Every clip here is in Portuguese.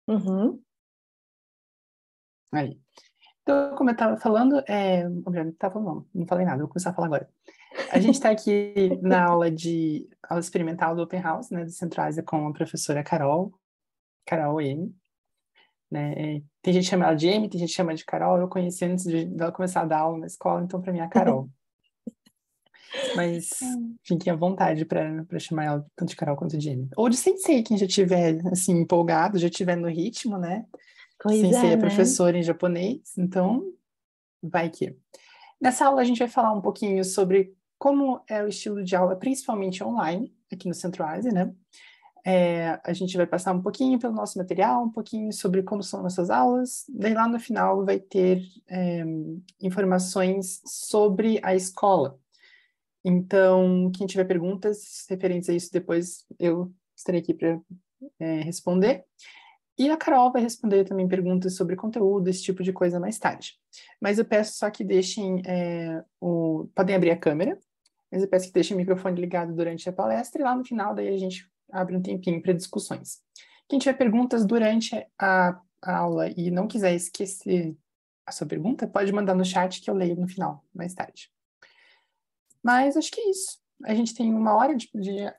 Uhum. Aí. Então, como eu estava falando, não falei nada, vou começar a falar agora. A gente está aqui na aula experimental do Open House, né, do Centro Ásia, com a professora Carol M, né? Tem gente que chama ela de M, tem gente que chama de Carol. Eu conheci antes dela começar a dar aula na escola, então para mim é a Carol. Mas fiquem à vontade para chamar ela tanto de Carol quanto de M. Ou de Sensei, quem já tiver assim empolgado, já tiver no ritmo, né? Pois Sensei é, é né? professora em japonês, então vai que. Nessa aula a gente vai falar um pouquinho sobre como é o estilo de aula, principalmente online, aqui no Centro Ásia, né? A gente vai passar um pouquinho pelo nosso material, um pouquinho sobre como são nossas aulas, daí lá no final vai ter informações sobre a escola. Então, quem tiver perguntas referentes a isso, depois eu estarei aqui para responder. E a Carol vai responder também perguntas sobre conteúdo, esse tipo de coisa mais tarde. Mas eu peço só que deixem podem abrir a câmera, mas eu peço que deixem o microfone ligado durante a palestra e lá no final daí a gente abre um tempinho para discussões. Quem tiver perguntas durante a aula e não quiser esquecer a sua pergunta, pode mandar no chat que eu leio no final, mais tarde. Mas acho que é isso. A gente tem 1 hora de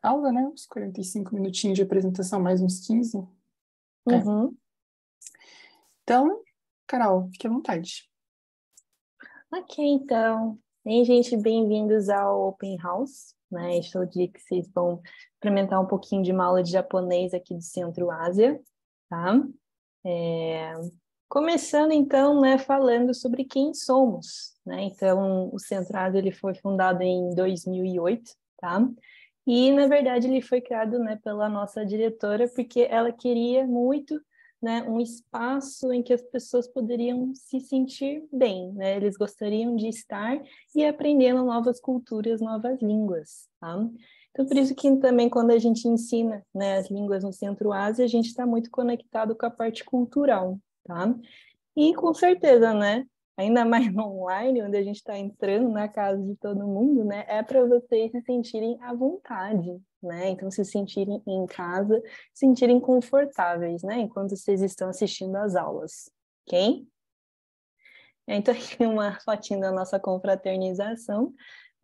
aula, né? Uns 45 minutinhos de apresentação, mais uns 15. Uhum. Então, Carol, fique à vontade. Ok, então. Bem, gente, bem-vindos ao Open House, né? Este é o dia que vocês vão experimentar um pouquinho de uma aula de japonês aqui do Centro Ásia, tá? Começando, então, né, falando sobre quem somos, né? Então, o Centro Ásia, ele foi fundado em 2008, tá? E, na verdade, ele foi criado, né, pela nossa diretora, porque ela queria muito, né, um espaço em que as pessoas poderiam se sentir bem, né? Eles gostariam de estar e aprendendo novas culturas, novas línguas, tá? Então, por isso que também quando a gente ensina, né, as línguas no Centro-Ásia, a gente está muito conectado com a parte cultural, tá? E com certeza, né? Ainda mais no online, onde a gente está entrando na casa de todo mundo, né? É para vocês se sentirem à vontade, né? Então, se sentirem em casa, se sentirem confortáveis, né? Enquanto vocês estão assistindo às aulas, ok? Então, aqui uma fotinha da nossa confraternização,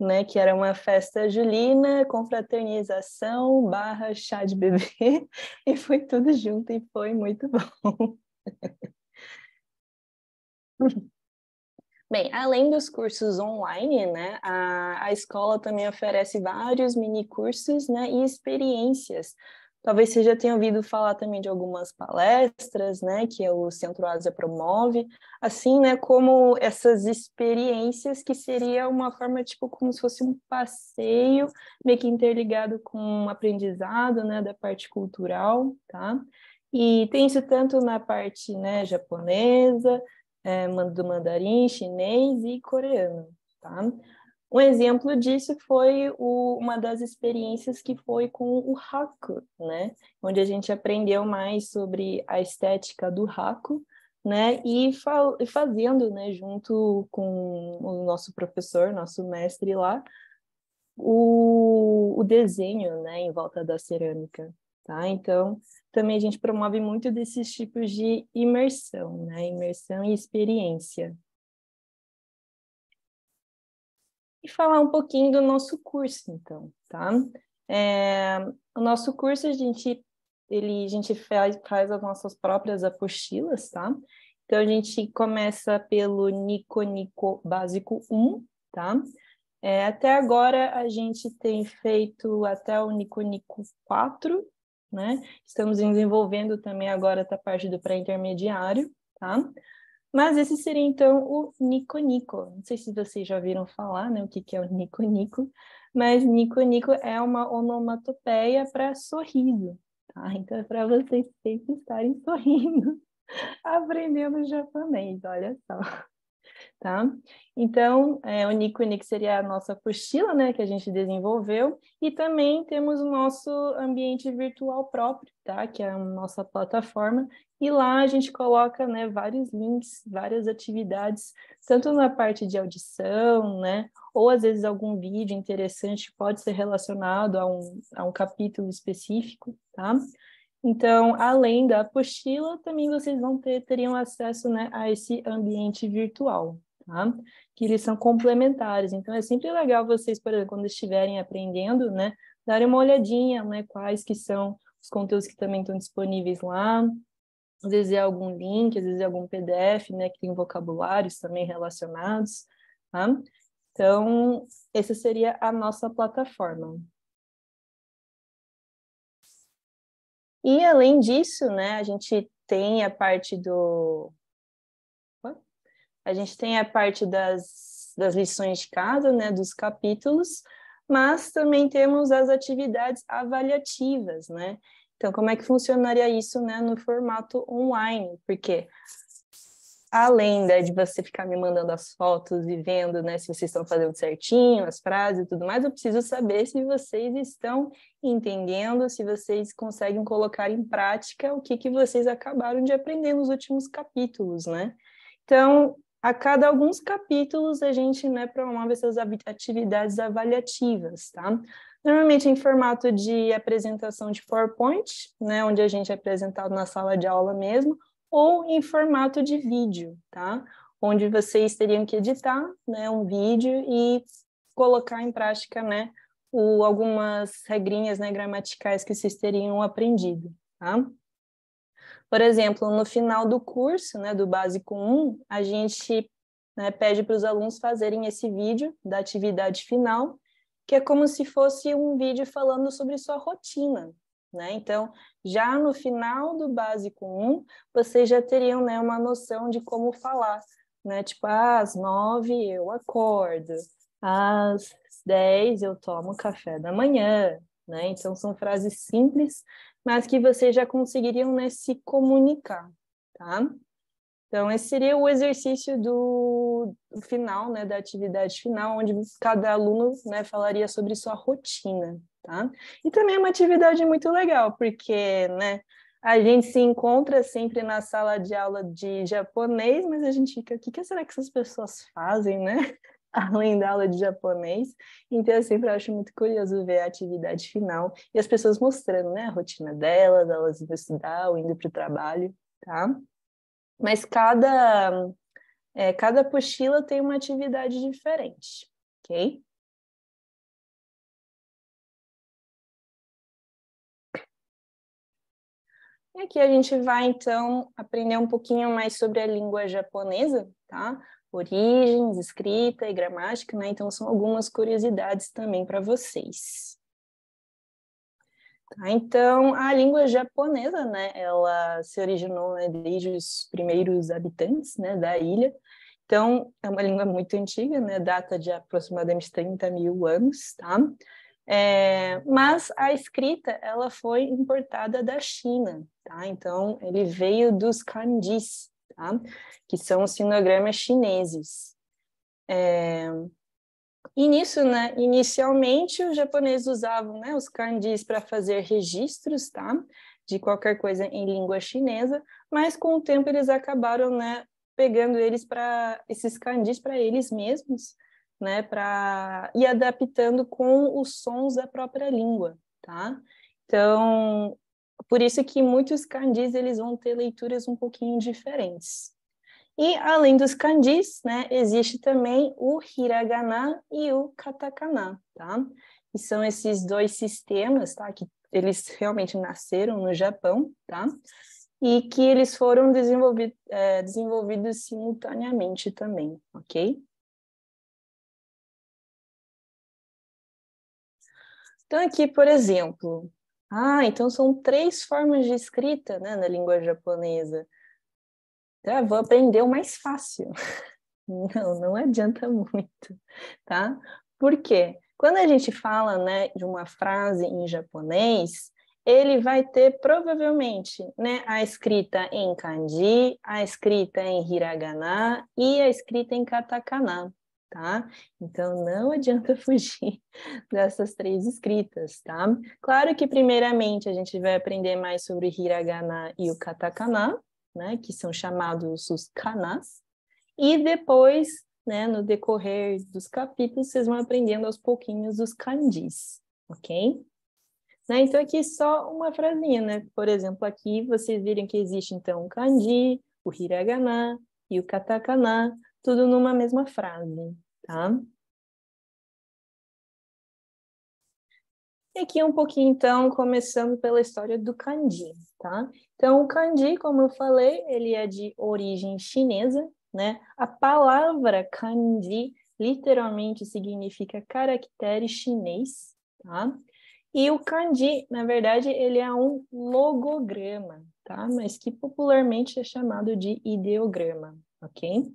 né? Que era uma festa julina, confraternização / chá de bebê, e foi tudo junto e foi muito bom. Bem, além dos cursos online, né, a escola também oferece vários mini-cursos, né, e experiências. Talvez você já tenha ouvido falar também de algumas palestras, né, que o Centro Ásia promove, assim, né, como essas experiências que seria uma forma, tipo, como se fosse um passeio, meio que interligado com um aprendizado, né, da parte cultural, tá? E tem isso tanto na parte, né, japonesa, do mandarim, chinês e coreano, tá? Um exemplo disso foi uma das experiências que foi com o Haku, né? Onde a gente aprendeu mais sobre a estética do Haku, né? E fazendo, né, junto com o nosso professor, nosso mestre lá, o desenho, né, em volta da cerâmica, tá? Então, também a gente promove muito desses tipos de imersão, né? Imersão e experiência. E falar um pouquinho do nosso curso, então, tá? O nosso curso, a gente faz as nossas próprias apostilas, tá? Então, a gente começa pelo Nico Nico Básico 1, tá? Até agora, a gente tem feito até o Nico Nico 4, né? Estamos desenvolvendo também agora a parte do pré-intermediário, tá? Mas esse seria, então, o Nico Nico. Não sei se vocês já ouviram falar, né, o que é o Nico Nico, mas Nico Nico é uma onomatopeia para sorriso, tá? Então, é para vocês sempre estarem sorrindo, aprendendo japonês, olha só. Tá? Então, o Nico Nico seria a nossa apostila, né, que a gente desenvolveu, e também temos o nosso ambiente virtual próprio, tá? Que é a nossa plataforma, e lá a gente coloca, né, vários links, várias atividades, tanto na parte de audição, né, ou às vezes algum vídeo interessante pode ser relacionado a um capítulo específico, tá? Então, além da apostila, também vocês teriam acesso, né, a esse ambiente virtual, tá? Que eles são complementares. Então, é sempre legal vocês, por exemplo, quando estiverem aprendendo, né, darem uma olhadinha, né, quais que são os conteúdos que também estão disponíveis lá. Às vezes é algum link, às vezes é algum PDF, né, que tem vocabulários também relacionados, tá? Então, essa seria a nossa plataforma. E, além disso, né, a gente tem a parte das lições de casa, né, dos capítulos, mas também temos as atividades avaliativas, né? Então, como é que funcionaria isso, né, no formato online? Porque além, né, de você ficar me mandando as fotos e vendo, né, se vocês estão fazendo certinho, as frases e tudo mais, eu preciso saber se vocês estão entendendo, se vocês conseguem colocar em prática o que vocês acabaram de aprender nos últimos capítulos, né? Então, a cada alguns capítulos, a gente, né, promove essas atividades avaliativas, tá? Normalmente em formato de apresentação de PowerPoint, né, onde a gente é apresentado na sala de aula mesmo, ou em formato de vídeo, tá? Onde vocês teriam que editar, né, um vídeo e colocar em prática, né, algumas regrinhas, né, gramaticais que vocês teriam aprendido, tá? Por exemplo, no final do curso, né, do Básico 1, a gente, né, pede para os alunos fazerem esse vídeo da atividade final, que é como se fosse um vídeo falando sobre sua rotina, né? Então, já no final do Básico 1, vocês já teriam, né, uma noção de como falar, né? Tipo, às 9 eu acordo, às 10 eu tomo café da manhã, né? Então, são frases simples, mas que vocês já conseguiriam, né, se comunicar, tá? Então, esse seria o exercício do final, né, da atividade final, onde cada aluno, né, falaria sobre sua rotina, tá? E também é uma atividade muito legal, porque, né, a gente se encontra sempre na sala de aula de japonês, mas a gente fica, o que será que essas pessoas fazem, né? Além da aula de japonês. Então, eu sempre acho muito curioso ver a atividade final e as pessoas mostrando, né, a rotina delas, elas indo estudar ou indo para o trabalho, tá? Mas cada apostila tem uma atividade diferente, ok? E aqui a gente vai, então, aprender um pouquinho mais sobre a língua japonesa, tá? Origens, escrita e gramática, né? Então, são algumas curiosidades também para vocês. Tá? Então, a língua japonesa, né? Ela se originou, né, desde os primeiros habitantes, né, da ilha. Então, é uma língua muito antiga, né? Data de aproximadamente 30 mil anos, tá? Mas a escrita, ela foi importada da China, tá? Então, ele veio dos kanjis, tá? Que são os sinogramas chineses. E nisso, né, inicialmente, os japoneses usavam, né, os kanjis para fazer registros, tá? De qualquer coisa em língua chinesa, mas com o tempo eles acabaram, né, pegando esses kanjis para eles mesmos, né, para ir adaptando com os sons da própria língua, tá? Então, por isso que muitos kanjis eles vão ter leituras um pouquinho diferentes. E, além dos kanjis, né, existe também o hiragana e o katakana, tá? E são esses dois sistemas, tá? Que eles realmente nasceram no Japão, tá? E que eles foram desenvolvidos simultaneamente também, ok? Então, aqui, por exemplo, então são 3 formas de escrita, né, na língua japonesa. Então, eu vou aprender o mais fácil. Não adianta muito, tá? Por quê? Quando a gente fala, né, de uma frase em japonês, ele vai ter provavelmente, né, a escrita em kanji, a escrita em hiragana e a escrita em katakana, tá? Então não adianta fugir dessas 3 escritas, tá? Claro que primeiramente a gente vai aprender mais sobre o hiragana e o katakana, né, que são chamados os kanas. E depois, né, no decorrer dos capítulos, vocês vão aprendendo aos pouquinhos os kanjis, ok? né? Então, aqui só uma frasinha, né? Por exemplo, aqui vocês viram que existe, então, o kanji, o hiragana e o katakana, tudo numa mesma frase, tá? E aqui um pouquinho, então, começando pela história do kanji, tá? Então, o kanji, como eu falei, ele é de origem chinesa, né? A palavra kanji literalmente significa caractere chinês, tá? E o kanji, na verdade, ele é um logograma, tá? Mas que popularmente é chamado de ideograma, ok?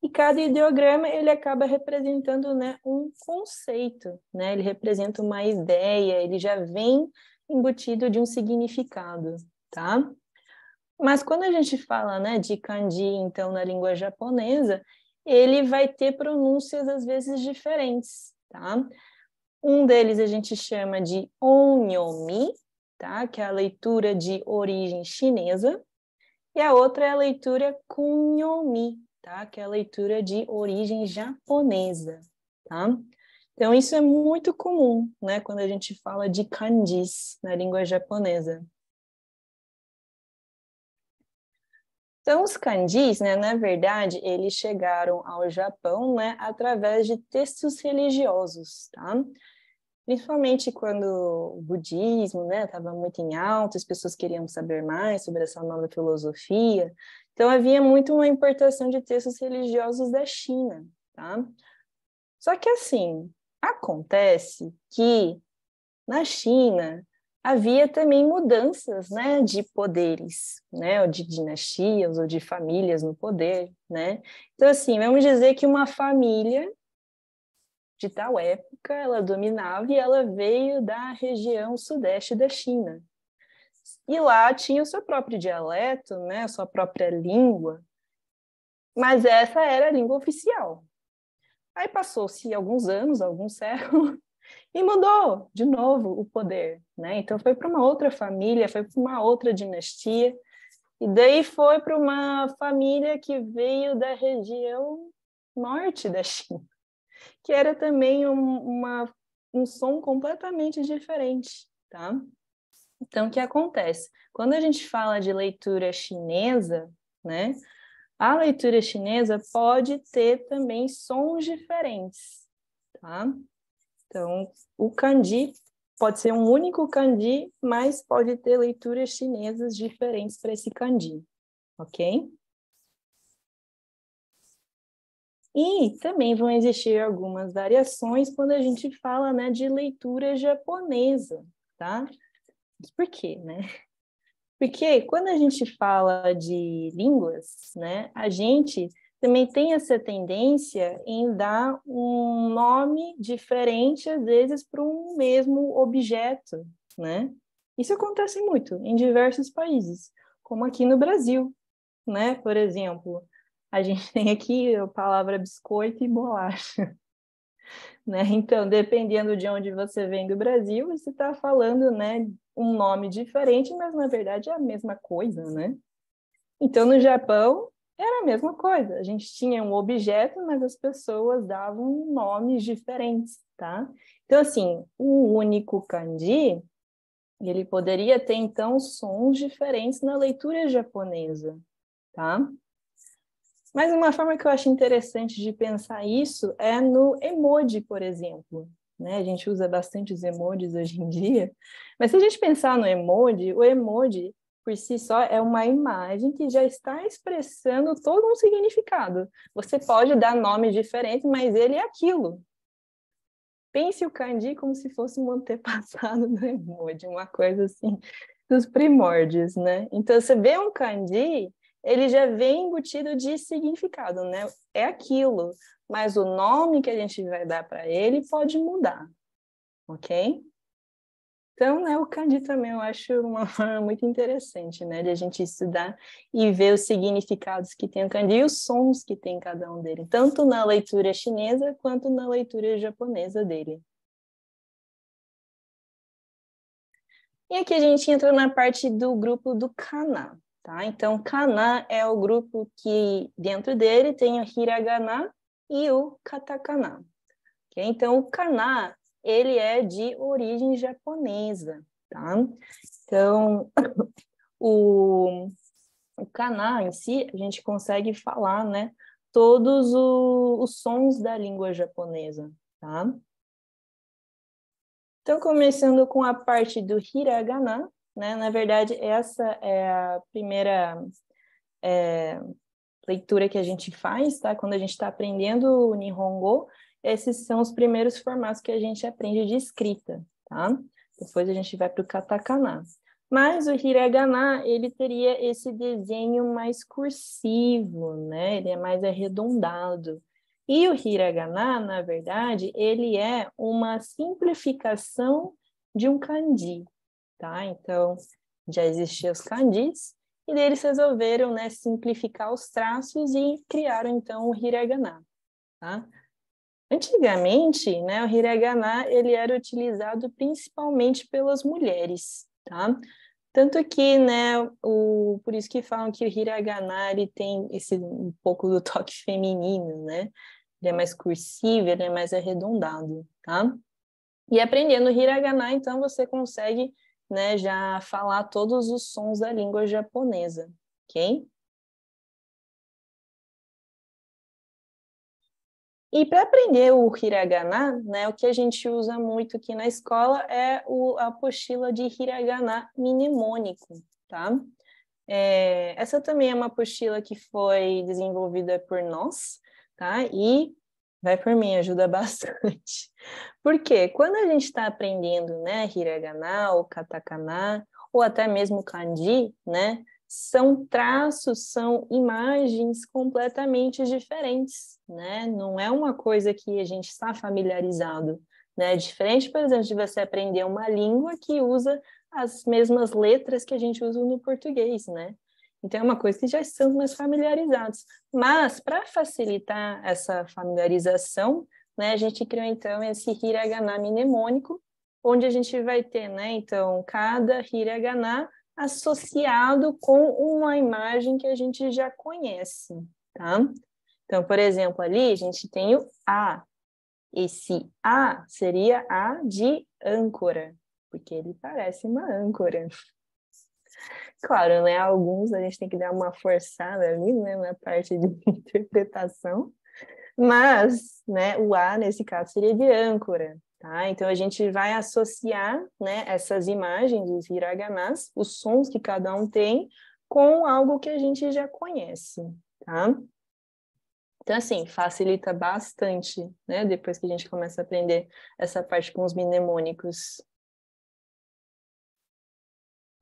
E cada ideograma, ele acaba representando, né, um conceito, né? Ele representa uma ideia, ele já vem embutido de um significado, tá? Mas quando a gente fala, né, de kanji, então, na língua japonesa, ele vai ter pronúncias, às vezes, diferentes, tá? Um deles a gente chama de onyomi, tá? Que é a leitura de origem chinesa, e a outra é a leitura kunyomi, tá? Que é a leitura de origem japonesa, tá? Então, isso é muito comum, né? Quando a gente fala de kanjis na língua japonesa. Então, os kanjis, né, na verdade, eles chegaram ao Japão, né, através de textos religiosos, tá? Principalmente quando o budismo, né, estava muito em alta, as pessoas queriam saber mais sobre essa nova filosofia. Então, havia muito uma importação de textos religiosos da China, tá? Só que, assim, acontece que na China havia também mudanças, né, de poderes, né, ou de dinastias ou de famílias no poder, né? Então, assim, vamos dizer que uma família de tal época, ela dominava e ela veio da região sudeste da China. E lá tinha o seu próprio dialeto, né, a sua própria língua, mas essa era a língua oficial. Aí passou-se alguns anos, alguns séculos, e mudou de novo o poder, né? Então foi para uma outra família, foi para uma outra dinastia, e daí foi para uma família que veio da região norte da China, que era também um som completamente diferente, tá? Então, o que acontece? Quando a gente fala de leitura chinesa, né? A leitura chinesa pode ter também sons diferentes, tá? Então, o kanji pode ser um único kanji, mas pode ter leituras chinesas diferentes para esse kanji, ok? E também vão existir algumas variações quando a gente fala, né, de leitura japonesa, tá? Por quê, né? Porque quando a gente fala de línguas, né, a gente também tem essa tendência em dar um nome diferente, às vezes, para um mesmo objeto, né? Isso acontece muito em diversos países, como aqui no Brasil, né? Por exemplo, a gente tem aqui a palavra biscoito e bolacha, né? Então, dependendo de onde você vem do Brasil, você está falando, né, um nome diferente, mas na verdade é a mesma coisa, né? Então, no Japão, era a mesma coisa. A gente tinha um objeto, mas as pessoas davam nomes diferentes, tá? Então, assim, o único kanji, ele poderia ter, então, sons diferentes na leitura japonesa, tá? Mas uma forma que eu acho interessante de pensar isso é no emoji, por exemplo. Né? A gente usa bastante os emojis hoje em dia, mas se a gente pensar no emoji, o emoji por si só é uma imagem que já está expressando todo um significado. Você pode dar nome diferente, mas ele é aquilo. Pense o kanji como se fosse um antepassado do emoji, uma coisa assim dos primórdios, né? Então você vê um kanji, ele já vem embutido de significado, né? É aquilo, mas o nome que a gente vai dar para ele pode mudar, ok? Então, né, o kanji também eu acho uma forma muito interessante, né, de a gente estudar e ver os significados que tem o kanji e os sons que tem cada um dele, tanto na leitura chinesa quanto na leitura japonesa dele. E aqui a gente entra na parte do grupo do kana, tá? Então, kana é o grupo que dentro dele tem o hiragana e o katakana. Okay? Então, o kana ele é de origem japonesa, tá? Então, o kana em si, a gente consegue falar, né, todos os sons da língua japonesa, tá? Então, começando com a parte do hiragana, né? Na verdade, essa é a primeira leitura que a gente faz, tá? Quando a gente está aprendendo o Nihongo, esses são os primeiros formatos que a gente aprende de escrita, tá? Depois a gente vai para o katakana. Mas o hiragana, ele teria esse desenho mais cursivo, né? Ele é mais arredondado. E o hiragana, na verdade, ele é uma simplificação de um kanji, tá? Então, já existiam os kanjis, e daí eles resolveram, né, simplificar os traços e criaram, então, o hiragana, tá? Antigamente, né, o hiragana, ele era utilizado principalmente pelas mulheres, tá? Tanto que, né, por isso que falam que o hiragana, ele tem um pouco do toque feminino, né? Ele é mais cursivo, ele é mais arredondado, tá? E aprendendo hiragana, então, você consegue, né, já falar todos os sons da língua japonesa, ok? E para aprender o hiragana, né, o que a gente usa muito aqui na escola é a apostila de hiragana mnemônico, tá? Essa também é uma apostila que foi desenvolvida por nós, tá? E vai por mim, ajuda bastante. Porque quando a gente está aprendendo, né, hiragana ou katakana, ou até mesmo kanji, né, são traços, são imagens completamente diferentes, né? Não é uma coisa que a gente está familiarizado, né? Diferente, por exemplo, de você aprender uma língua que usa as mesmas letras que a gente usa no português, né? Então, é uma coisa que já estamos mais familiarizados. Mas, para facilitar essa familiarização, né, a gente criou, então, esse hiragana mnemônico, onde a gente vai ter, né, então, cada hiragana associado com uma imagem que a gente já conhece, tá? Então, por exemplo, ali a gente tem o A. Esse A seria A de âncora, porque ele parece uma âncora. Claro, né? Alguns a gente tem que dar uma forçada ali, né, na parte de interpretação, mas, né, o A, nesse caso, seria de âncora, tá? Então, a gente vai associar, né, essas imagens, os hiraganas, os sons que cada um tem, com algo que a gente já conhece, tá? Então, assim, facilita bastante, né, depois que a gente começa a aprender essa parte com os mnemônicos.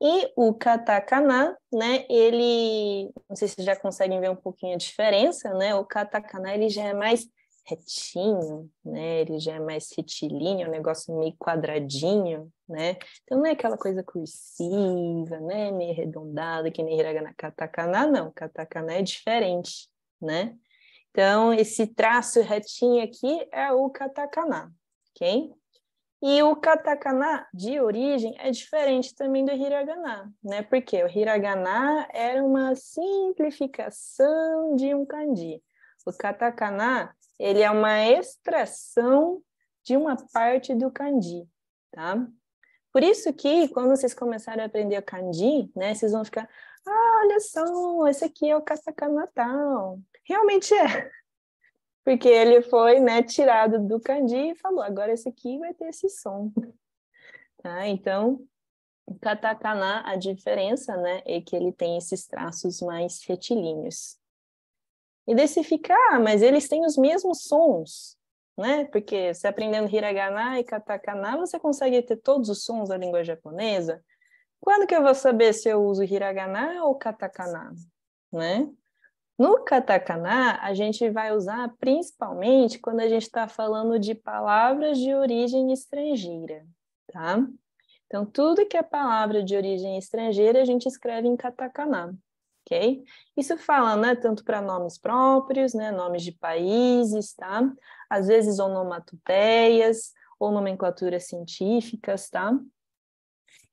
E o katakana, né, ele, não sei se vocês já conseguem ver um pouquinho a diferença, né, o katakana, ele já é mais retinho, né, ele já é mais retilíneo, um negócio meio quadradinho, né, então não é aquela coisa cursiva, né, meio arredondada, que nem hiragana. Katakana, não, katakana é diferente, né, então esse traço retinho aqui é o katakana, ok? E o katakana de origem é diferente também do hiragana, né? Porque o hiragana era uma simplificação de um kanji. O katakana, ele é uma extração de uma parte do kanji, tá? Por isso que, quando vocês começarem a aprender kanji, né, vocês vão ficar, olha só, esse aqui é o katakana tal. Realmente é. Porque ele foi, né, tirado do kanji e falou, agora esse aqui vai ter esse som. Tá? Então, o katakana, a diferença, né, é que ele tem esses traços mais retilíneos. E daí você fica, mas eles têm os mesmos sons, né? Porque você aprendendo hiragana e katakana, você consegue ter todos os sons da língua japonesa. Quando que eu vou saber se eu uso hiragana ou katakana, né? No katakana, a gente vai usar principalmente quando a gente está falando de palavras de origem estrangeira, tá? Então, tudo que é palavra de origem estrangeira, a gente escreve em katakana, ok? Isso fala, né, tanto para nomes próprios, né, nomes de países, tá? Às vezes onomatopeias ou nomenclaturas científicas, tá?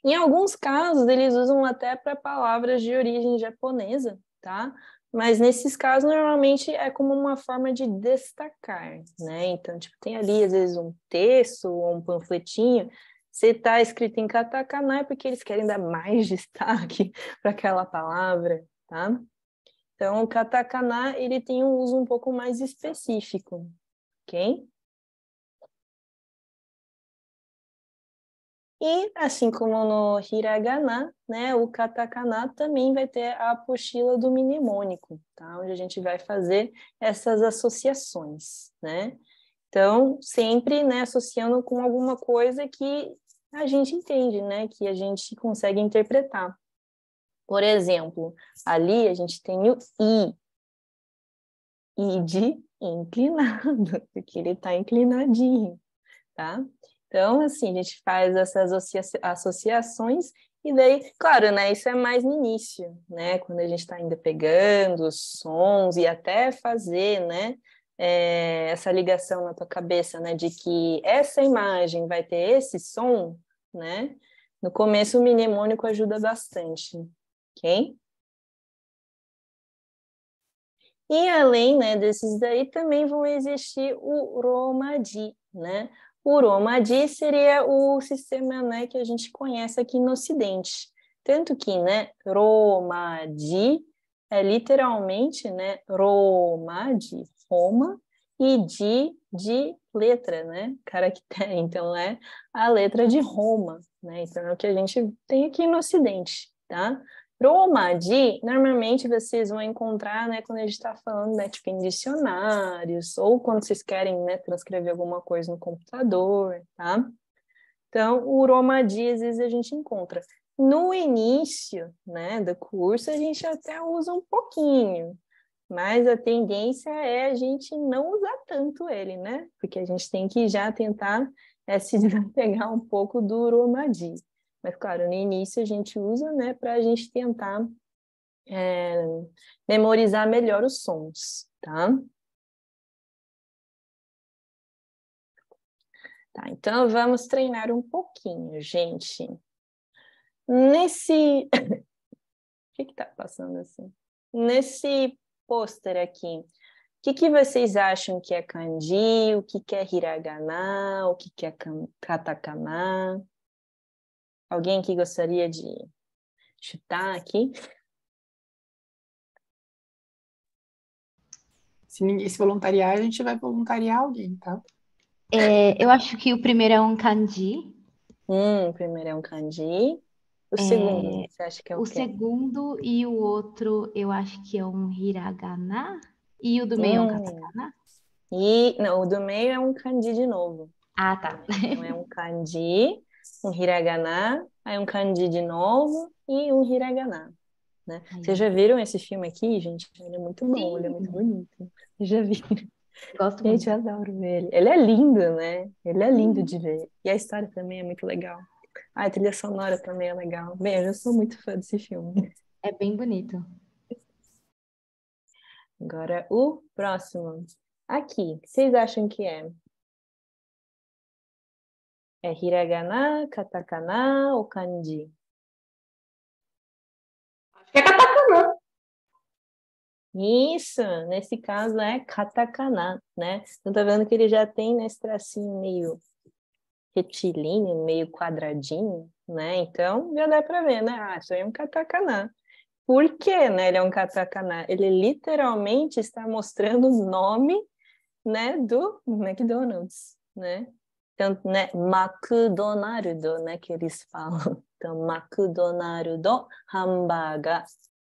Em alguns casos, eles usam até para palavras de origem japonesa tá? Mas nesses casos, normalmente é como uma forma de destacar, né? Então, tipo, tem ali, às vezes, um texto ou um panfletinho, se está escrito em katakana é porque eles querem dar mais destaque para aquela palavra, tá? Então, o katakana, ele tem um uso um pouco mais específico, ok? E, assim como no hiragana, né, o katakana também vai ter a apostila do mnemônico, tá? Onde a gente vai fazer essas associações, né? Então, sempre, né, associando com alguma coisa que a gente entende, né, que a gente consegue interpretar. Por exemplo, ali a gente tem o I de inclinado, porque ele está inclinadinho, tá? Então, assim, a gente faz essas associações e daí, claro, né, isso é mais no início, né, quando a gente está ainda pegando os sons e até fazer, né, essa ligação na tua cabeça, né, de que essa imagem vai ter esse som, né, no começo o mnemônico ajuda bastante, ok? E além, né, desses daí, também vão existir o Romaji, né? O Romaji seria o sistema, né, que a gente conhece aqui no Ocidente. Tanto que, né, Romaji é literalmente, né, Roma de Roma e de letra, né, caractere. Então, é a letra de Roma, né? Então, é o que a gente tem aqui no Ocidente, tá? Romadi, normalmente vocês vão encontrar, né, quando a gente está falando, né, tipo em dicionários, ou quando vocês querem, né, transcrever alguma coisa no computador, tá? Então, o Romadi, às vezes, a gente encontra. No início, né, do curso, a gente até usa um pouquinho, mas a tendência é a gente não usar tanto ele, né? Porque a gente tem que já tentar se desapegar um pouco do Romadi. Mas, claro, no início a gente usa, né, para a gente tentar memorizar melhor os sons, tá? Tá, então vamos treinar um pouquinho, gente. Nesse... O que tá passando assim? Nesse pôster aqui, o que vocês acham que é kanji, o que é hiragana, o que é katakana? Alguém que gostaria de chutar aqui? Se ninguém se voluntariar, a gente vai voluntariar alguém, tá? Eu acho que o primeiro é um kanji. O primeiro é um kanji. O segundo, você acha que é o O quê? segundo e o outro, eu acho que é um hiragana. E o do meio é um katakana. E, não, o do meio é um kanji de novo. Ah, tá. Então, é um kanji, um hiragana, aí um kanji de novo e um hiragana, né? Vocês já viram esse filme aqui, gente? Ele é muito bom, ele é muito Sim, bonito. Vocês já viram? gosto Gente, muito. eu adoro ele. Ele é lindo, né? Ele é lindo de ver. E a história também é muito legal. Ah, a trilha sonora também é legal. Bem, eu já sou muito fã desse filme. É bem bonito. Agora, o próximo. Aqui, o que vocês acham que é? É hiragana, katakana ou kanji? É katakana. Isso, nesse caso é katakana, né? Então tá vendo que ele já tem esse tracinho meio retilíneo, meio quadradinho, né? Então já dá para ver, né? Ah, isso aí é um katakana. Por quê, né? Ele é um katakana. Ele literalmente está mostrando o nome, né, do McDonald's, né? Então, né, McDonald's, né, que eles falam. Então, McDonald's hambúrguer,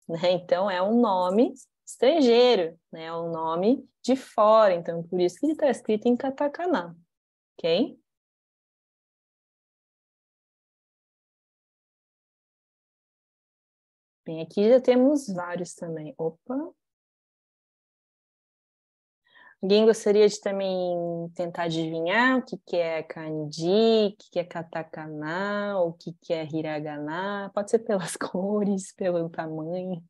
né? Então, é um nome estrangeiro, né? É um nome de fora. Então, por isso que ele está escrito em katakana, ok? Bem, aqui já temos vários também. Opa! Alguém gostaria de também tentar adivinhar o que é kanji, o que é katakana, o que é hiragana? Pode ser pelas cores, pelo tamanho.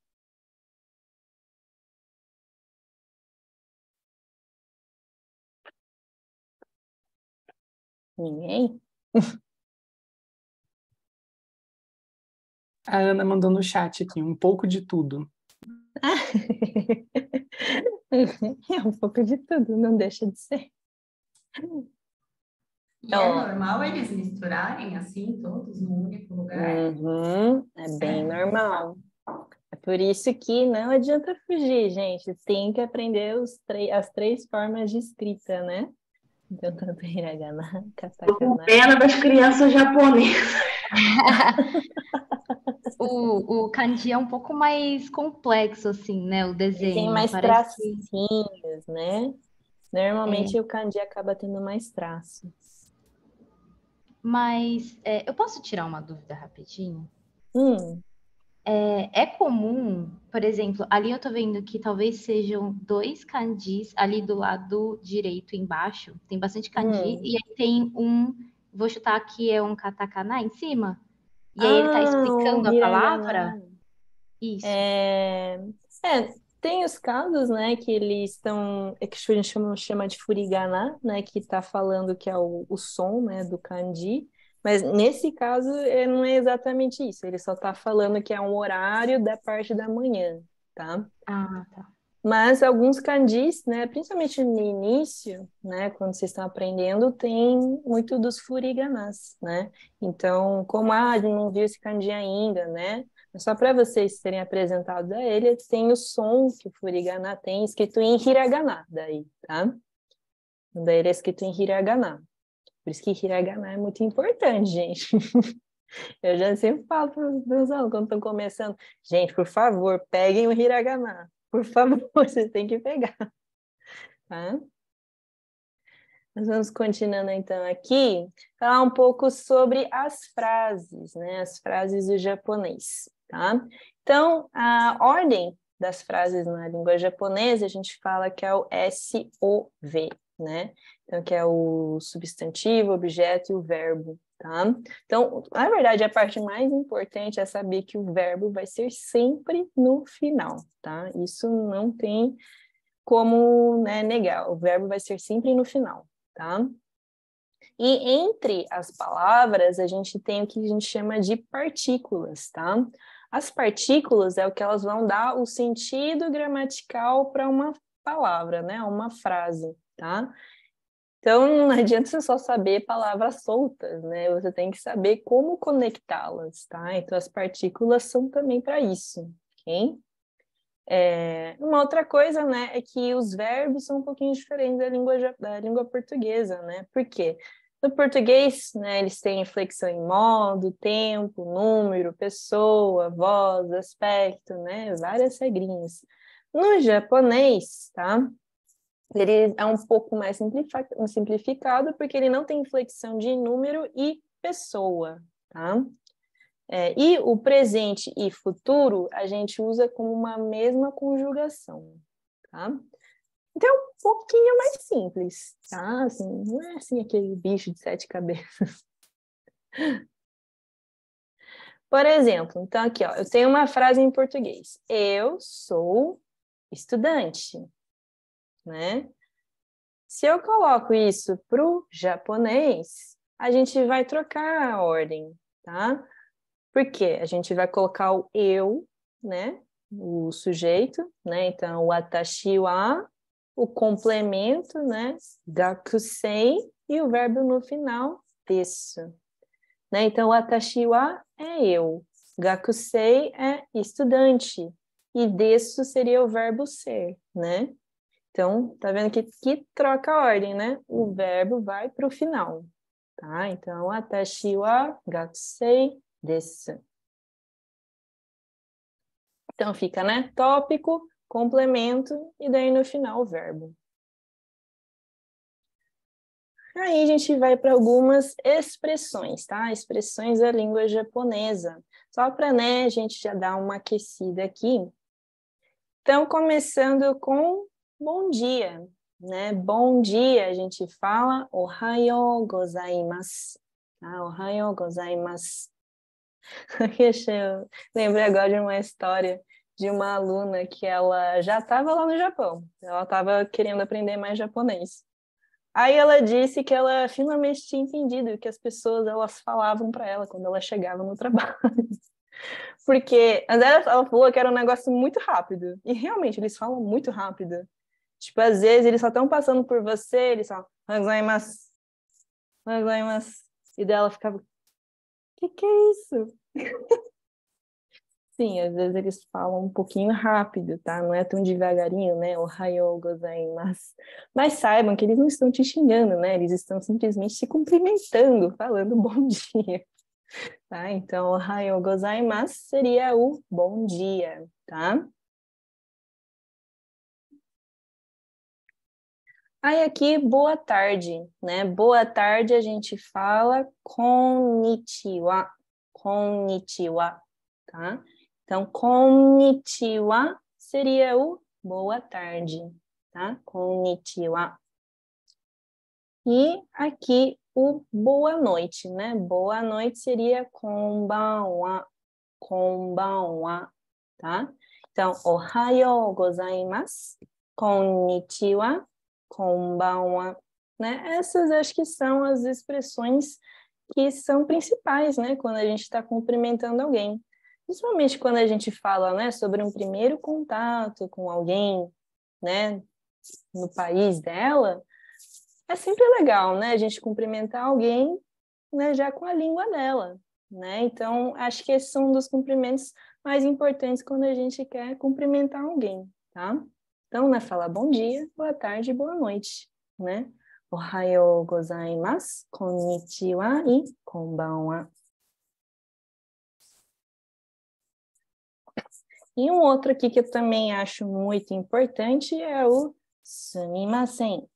Ninguém? A Ana mandou no chat aqui, um pouco de tudo. É um pouco de tudo, não deixa de ser. E é normal eles misturarem assim, todos num único lugar? É bem normal. É por isso que não adianta fugir, gente. Tem que aprender as 3 formas de escrita, né? Então, tanto hiragana, Tô com katakana. pena das crianças japonesas. O kanji é um pouco mais complexo, assim, né? O desenho. Tem mais Parece que... tracinhos, né? Normalmente o kanji acaba tendo mais traços. Mas eu posso tirar uma dúvida rapidinho? Hum, É comum, por exemplo, ali eu tô vendo que talvez sejam 2 kanjis ali do lado direito embaixo. Tem bastante kanji. E aí tem vou chutar que é um katakana em cima. E aí ele tá o explicando a palavra. hiragana. Isso. Tem os casos, né, que eles estão, que a gente chama de furigana, né, que está falando que é o som, né, do kanji, mas nesse caso não é exatamente isso, ele só está falando que é um horário da parte da manhã, tá? Ah, tá. Mas alguns kanjis, né, principalmente no início, né, quando vocês estão aprendendo, tem muito dos furiganas, né? Então, como não viu esse kanji ainda, né? Só para vocês serem apresentados a ele, tem o som que o furigana tem escrito em hiragana, daí, tá? Daí ele é escrito em hiragana. Por isso que hiragana é muito importante, gente. Eu já sempre falo para os meus alunos quando estão começando, gente, por favor, peguem o hiragana. Por favor, vocês têm que pegar, tá? Nós vamos continuando então aqui, falar um pouco sobre as frases, né? As frases do japonês, tá? Então, a ordem das frases na língua japonesa, a gente fala que é o SOV, né? Então, que é o substantivo, objeto e o verbo, tá? Então, na verdade, a parte mais importante é saber que o verbo vai ser sempre no final, tá? Isso não tem como, né, negar, o verbo vai ser sempre no final, tá? E entre as palavras, a gente tem o que a gente chama de partículas, tá? As partículas é o que elas vão dar o sentido gramatical para uma palavra, né? Uma frase, tá? Então, não adianta você só saber palavras soltas, né? Você tem que saber como conectá-las, tá? Então, as partículas são também para isso, ok? Uma outra coisa, né, é que os verbos são um pouquinho diferentes da língua portuguesa, né? Por quê? No português, né, eles têm inflexão em modo, tempo, número, pessoa, voz, aspecto, né? Várias regrinhas. No japonês, tá? Ele é um pouco mais simplificado porque ele não tem inflexão de número e pessoa, tá? E o presente e futuro a gente usa como uma mesma conjugação, tá? Então, é um pouquinho mais simples, tá? Assim, não é assim aquele bicho de 7 cabeças. Por exemplo, então aqui, ó, eu tenho uma frase em português. Eu sou estudante, né? Se eu coloco isso para o japonês, a gente vai trocar a ordem, tá? Porque a gente vai colocar o eu, né? O sujeito, né? Então, o watashi wa, o complemento, né? Gakusei, e o verbo no final, desu. Né? Então, o watashi wa é eu, gakusei é estudante, e desu seria o verbo ser, né? Então, tá vendo que troca a ordem, né? O verbo vai para o final, tá? Então, watashi wa gakusei desu. Então, fica, né? Tópico, complemento, e daí no final o verbo. Aí a gente vai para algumas expressões, tá? Expressões da língua japonesa. Só para, né, a gente já dar uma aquecida aqui. Então, começando com bom dia, né? Bom dia, a gente fala ohayou gozaimasu. Tá? Ohayou gozaimasu. Eu lembrei agora de uma história de uma aluna que ela já estava lá no Japão. Ela estava querendo aprender mais japonês. Aí ela disse que ela finalmente tinha entendido o que as pessoas elas falavam para ela quando ela chegava no trabalho. Porque ela falou que era um negócio muito rápido. E realmente, eles falam muito rápido. Tipo, às vezes eles só estão passando por você, eles falam, gozaimasu, gozaimasu. E daí ela ficava, que é isso? Sim, às vezes eles falam um pouquinho rápido, tá? Não é tão devagarinho, né? Ohayou gozaimasu. Mas saibam que eles não estão te xingando, né? Eles estão simplesmente te cumprimentando, falando bom dia, tá? Então, ohayou gozaimasu seria o bom dia, tá? Aí aqui, boa tarde, né? Boa tarde a gente fala konnichiwa, konnichiwa, tá? Então, konnichiwa seria o boa tarde, tá? Konnichiwa. E aqui o boa noite, né? Boa noite seria konbanwa, konbanwa, tá? Então, ohayou gozaimasu, konnichiwa, konbanwa, né? Essas acho que são as expressões que são principais, né? Quando a gente está cumprimentando alguém. Principalmente quando a gente fala, né, sobre um primeiro contato com alguém, né, no país dela, é sempre legal, né, a gente cumprimentar alguém, né, já com a língua dela, né? Então, acho que esse é um dos cumprimentos mais importantes quando a gente quer cumprimentar alguém, tá? Então, né, falar bom dia, boa tarde e boa noite, né? Ohayou gozaimasu, konnichiwa e konbanwa. E um outro aqui que eu também acho muito importante é o sumimasen,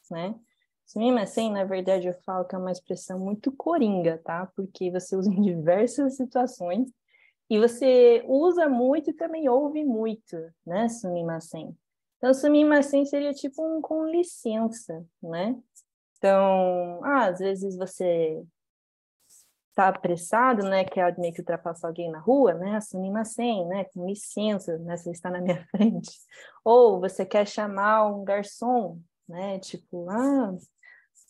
né? Sumimasen, na verdade, eu falo que é uma expressão muito coringa, tá? Porque você usa em diversas situações e você usa muito e também ouve muito, né? Sumimasen. Então, sumimasen seria tipo um com licença, né? Então, às vezes você tá apressado, né, quer meio que ultrapassar alguém na rua, né, sumimasen, né, com licença, né, você está na minha frente. Ou você quer chamar um garçom, né, tipo,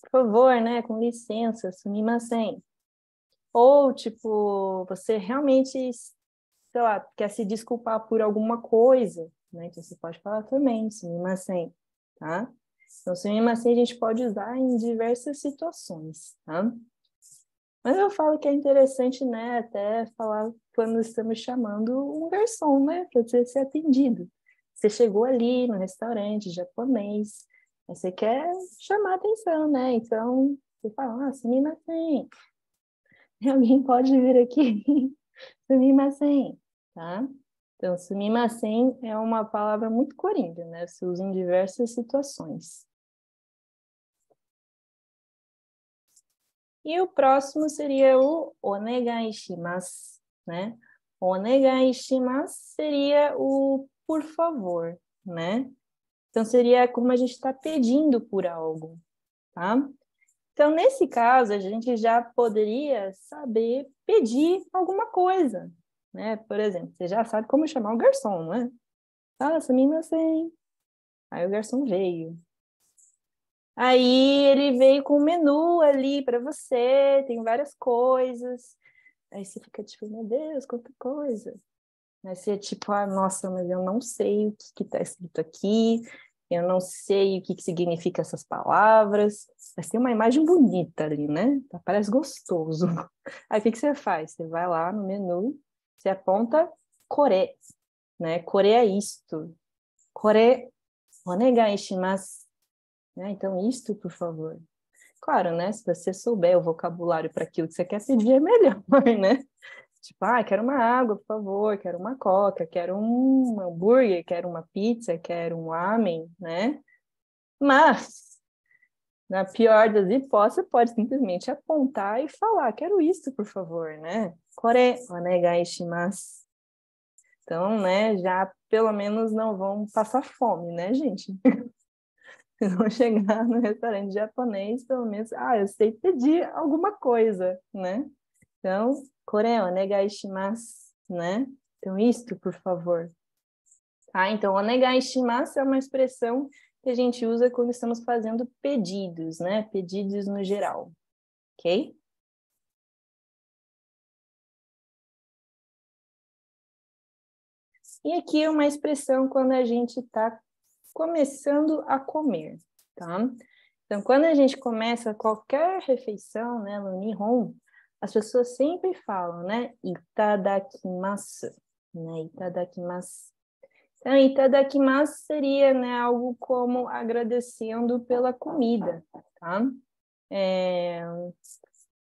por favor, né, com licença, sumimasen. Ou, tipo, você realmente, sei lá, quer se desculpar por alguma coisa, né, então você pode falar também, sumimasen, tá? Então, sumimasen a gente pode usar em diversas situações, tá? Mas eu falo que é interessante, né, até falar quando estamos chamando um garçom, né, para você ser atendido. Você chegou ali no restaurante japonês, aí você quer chamar atenção, né? Então, você fala, sumimasen, alguém pode vir aqui? Sumimasen, tá? Então, sumimasen é uma palavra muito coringa, né? Se usa em diversas situações. E o próximo seria o onegai shimasu, né? Onegai shimasu seria o por favor, né? Então, seria como a gente está pedindo por algo, tá? Então, nesse caso, a gente já poderia saber pedir alguma coisa, né? Por exemplo, você já sabe como chamar o garçom, né? Sumimasen. Aí o garçom veio. Aí ele veio com o menu ali para você, tem várias coisas. Aí você fica tipo, meu Deus, quanta coisa. Aí você é tipo, nossa, mas eu não sei o que está escrito aqui, eu não sei o que significa essas palavras. Mas tem uma imagem bonita ali, né? Parece gostoso. Aí o que você faz? Você vai lá no menu, você aponta Kore, né? Kore é isto. Kore, onegai shimasu. Né? Então, isto, por favor. Claro, né? Se você souber o vocabulário para aquilo que você quer pedir, é melhor, né? Tipo, quero uma água, por favor, quero uma coca, quero um hambúrguer, quero uma pizza, quero um ramen, né? Mas, na pior das hipóteses, você pode simplesmente apontar e falar, quero isso, por favor, né? Kore onegai shimasu. Então, né, já pelo menos não vão passar fome, né, gente? Vocês vão chegar no restaurante japonês, pelo menos, eu sei pedir alguma coisa, né? Então, kore onegai shimasu, né? Então, isto, por favor. Tá? Então, onegai shimasu é uma expressão que a gente usa quando estamos fazendo pedidos, né? Pedidos no geral, ok? E aqui é uma expressão quando a gente está começando a comer, tá? Então, quando a gente começa qualquer refeição, né, no Nihon, as pessoas sempre falam, né, itadakimasu, né, itadakimasu. Então, itadakimasu seria, né, algo como agradecendo pela comida, tá?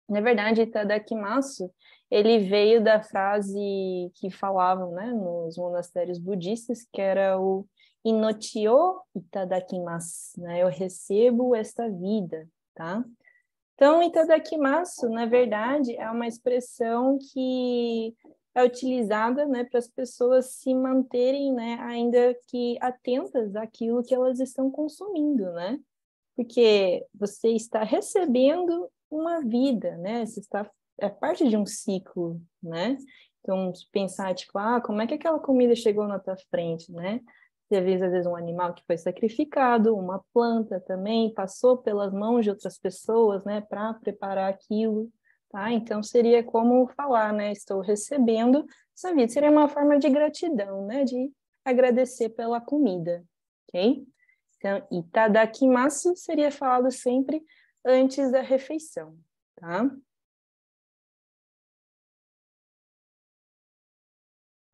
Na verdade, itadakimasu, ele veio da frase que falavam, né, nos monastérios budistas, que era o inochi o itadakimasu, né, eu recebo esta vida, tá? Então, itadakimasu, na verdade, é uma expressão que é utilizada, né, para as pessoas se manterem, né, ainda que atentas àquilo que elas estão consumindo, né? Porque você está recebendo uma vida, né? É parte de um ciclo, né? Então, pensar, tipo, como é que aquela comida chegou na tua frente, né? Às vezes um animal que foi sacrificado, uma planta também passou pelas mãos de outras pessoas, né, para preparar aquilo, tá? Então, seria como falar, né? Estou recebendo essa vida. Seria uma forma de gratidão, né? De agradecer pela comida, ok? Então, itadakimasu seria falado sempre antes da refeição, tá?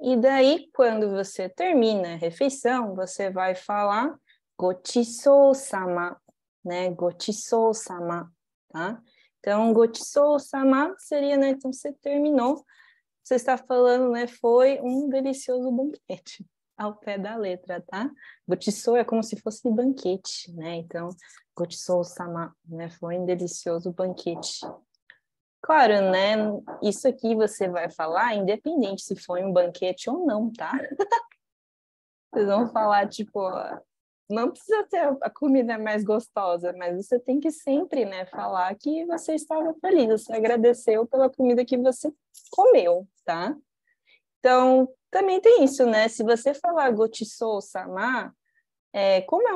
E daí, quando você termina a refeição, você vai falar gochissou-sama, né? Gochissou-sama, tá? Então, gochissou-sama seria, né? Então, você terminou, você está falando, né? Foi um delicioso banquete, ao pé da letra, tá? Gochissou é como se fosse banquete, né? Então, gochissou-sama, né? Foi um delicioso banquete. Claro, né? Isso aqui você vai falar independente se foi um banquete ou não, tá? Vocês vão falar, tipo, não precisa ter a comida mais gostosa, mas você tem que sempre, né, falar que você estava feliz, você agradeceu pela comida que você comeu, tá? Então, também tem isso, né? Se você falar gochissou-sama, como é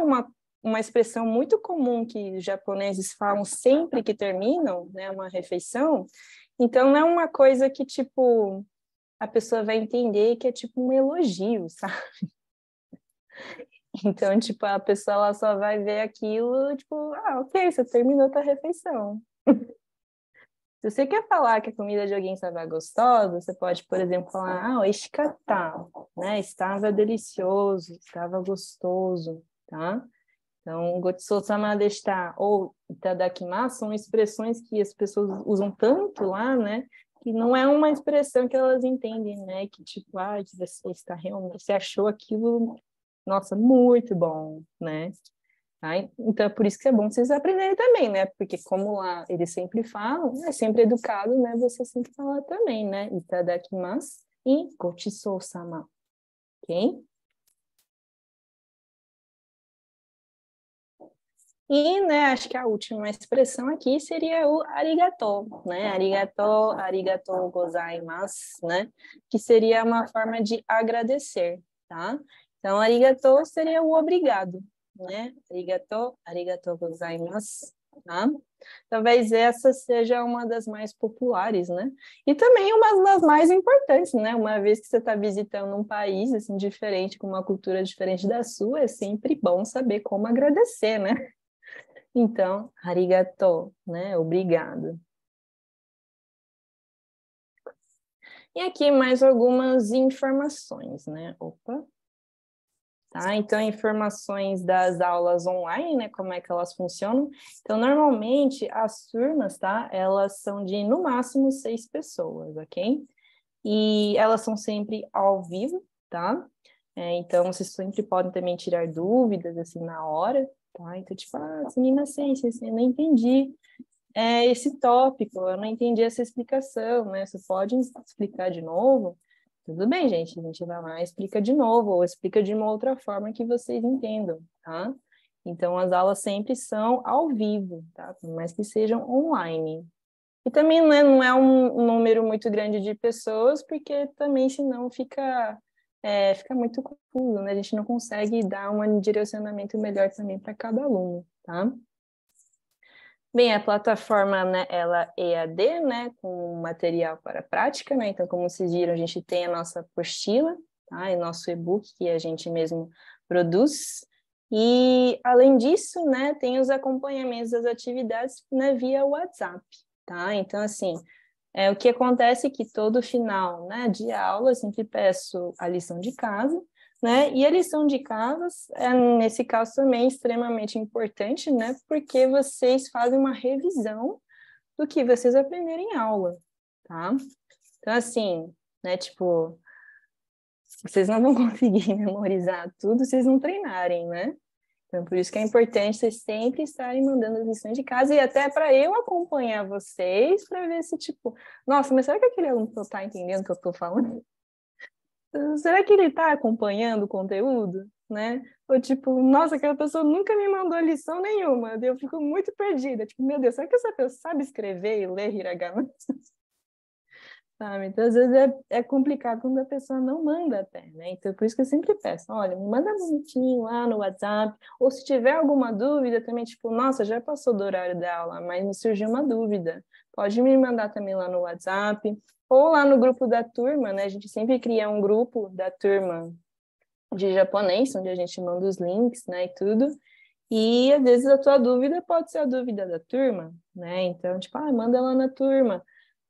uma expressão muito comum que os japoneses falam sempre que terminam, né, uma refeição, então não é uma coisa que, tipo, a pessoa vai entender que é tipo um elogio, sabe? Então, tipo, a pessoa ela só vai ver aquilo, tipo, ok, você terminou a tua refeição. Se você quer falar que a comida de alguém estava gostosa, você pode, por exemplo, falar, oishikatta, né? Estava delicioso, estava gostoso, tá? Então, gochissou-sama deshita ou itadakimasu são expressões que as pessoas usam tanto lá, né? Que não é uma expressão que elas entendem, né? Que tipo, que você está realmente, você achou aquilo, nossa, muito bom, né? Tá? Então, é por isso que é bom vocês aprenderem também, né? Porque como lá eles sempre falam, é sempre educado, né? Você sempre falar também, né? Itadakimasu e gochissou-sama, ok? E, né, acho que a última expressão aqui seria o arigatou, né? Arigatou gozaimasu, né? Que seria uma forma de agradecer, tá? Então, arigatou seria o obrigado, né? Arigatou gozaimasu, tá? Talvez essa seja uma das mais populares, né? E também uma das mais importantes, né? Uma vez que você está visitando um país, assim, diferente, com uma cultura diferente da sua, é sempre bom saber como agradecer, né? Então, arigatou, né? Obrigado. E aqui mais algumas informações, né? Opa. Tá? Então, informações das aulas online, né? Como é que elas funcionam. Então, normalmente, as turmas, tá? Elas são de, no máximo, 6 pessoas, ok? E elas são sempre ao vivo, tá? Então, vocês sempre podem também tirar dúvidas, assim, na hora, tá? Então, tipo, ciência, eu não entendi esse tópico, eu não entendi essa explicação, né? Você pode explicar de novo? Tudo bem, gente, a gente vai lá e explica de novo, ou explica de uma outra forma que vocês entendam, tá? Então, as aulas sempre são ao vivo, tá? Por mais que sejam online. E também, né, não é um número muito grande de pessoas, porque também, senão, fica muito confuso, né? A gente não consegue dar um direcionamento melhor também para cada aluno, tá? Bem, a plataforma, né, ela é EAD, né, com material para prática, né? Então, como vocês viram, a gente tem a nossa apostila, tá? É nosso e-book que a gente mesmo produz. E, além disso, né, tem os acompanhamentos das atividades, né, via WhatsApp, tá? Então, assim, o que acontece é que todo final, né, de aula eu sempre peço a lição de casa, né? E a lição de casa, nesse caso também é extremamente importante, né? Porque vocês fazem uma revisão do que vocês aprenderam em aula, tá? Então, assim, né, tipo, vocês não vão conseguir memorizar tudo se vocês não treinarem, né? Então, por isso que é importante vocês sempre estarem mandando as lições de casa e até para eu acompanhar vocês, para ver se, tipo, nossa, mas será que aquele aluno está entendendo o que eu estou falando? Será que ele está acompanhando o conteúdo, né? Ou tipo, nossa, aquela pessoa nunca me mandou lição nenhuma, eu fico muito perdida. Tipo, meu Deus, será que essa pessoa sabe escrever e ler hiragana? Sabe? Então, às vezes é complicado quando a pessoa não manda até, né? Então, por isso que eu sempre peço, olha, me manda bonitinho lá no WhatsApp, ou se tiver alguma dúvida também, tipo, nossa, já passou do horário da aula, mas me surgiu uma dúvida, pode me mandar também lá no WhatsApp, ou lá no grupo da turma, né? A gente sempre cria um grupo da turma de japonês, onde a gente manda os links, né, e tudo, e às vezes a tua dúvida pode ser a dúvida da turma, né? Então, tipo, manda lá na turma,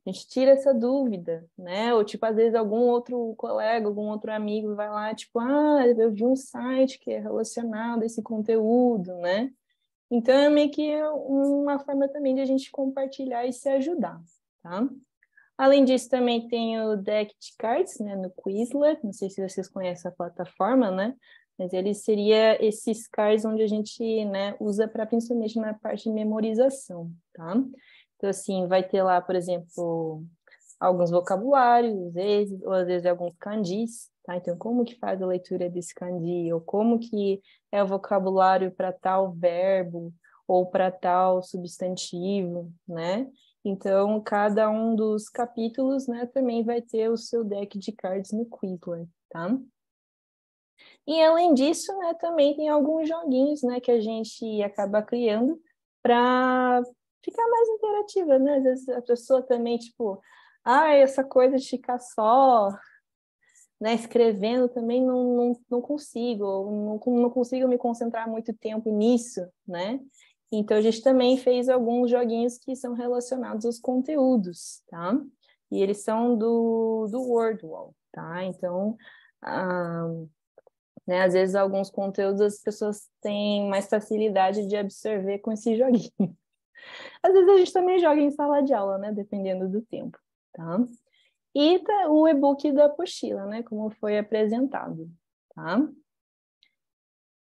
a gente tira essa dúvida, né? Ou, tipo, às vezes algum outro colega, algum outro amigo vai lá, tipo, eu vi um site que é relacionado a esse conteúdo, né? Então, é meio que uma forma também de a gente compartilhar e se ajudar, tá? Além disso, também tem o deck de cards, né, no Quizlet, não sei se vocês conhecem a plataforma, né? Mas ele seria esses cards onde a gente, né, usa para principalmente na parte de memorização, tá? Então, assim, vai ter lá, por exemplo, alguns vocabulários, às vezes alguns kanjis, tá? Então, como que faz a leitura desse kanji, ou como que é o vocabulário para tal verbo, ou para tal substantivo, né? Então, cada um dos capítulos, né, também vai ter o seu deck de cards no Quizlet, tá? E, além disso, né, também tem alguns joguinhos, né, que a gente acaba criando para ficar mais interativa, né? Às vezes a pessoa também, tipo, essa coisa de ficar só, né, escrevendo também não consigo, não consigo me concentrar muito tempo nisso, né? Então, a gente também fez alguns joguinhos que são relacionados aos conteúdos, tá? E eles são do Wordwall, tá? Então, né, às vezes alguns conteúdos as pessoas têm mais facilidade de absorver com esse joguinho. Às vezes a gente também joga em sala de aula, né? Dependendo do tempo, tá? E o e-book da apostila, né? Como foi apresentado, tá?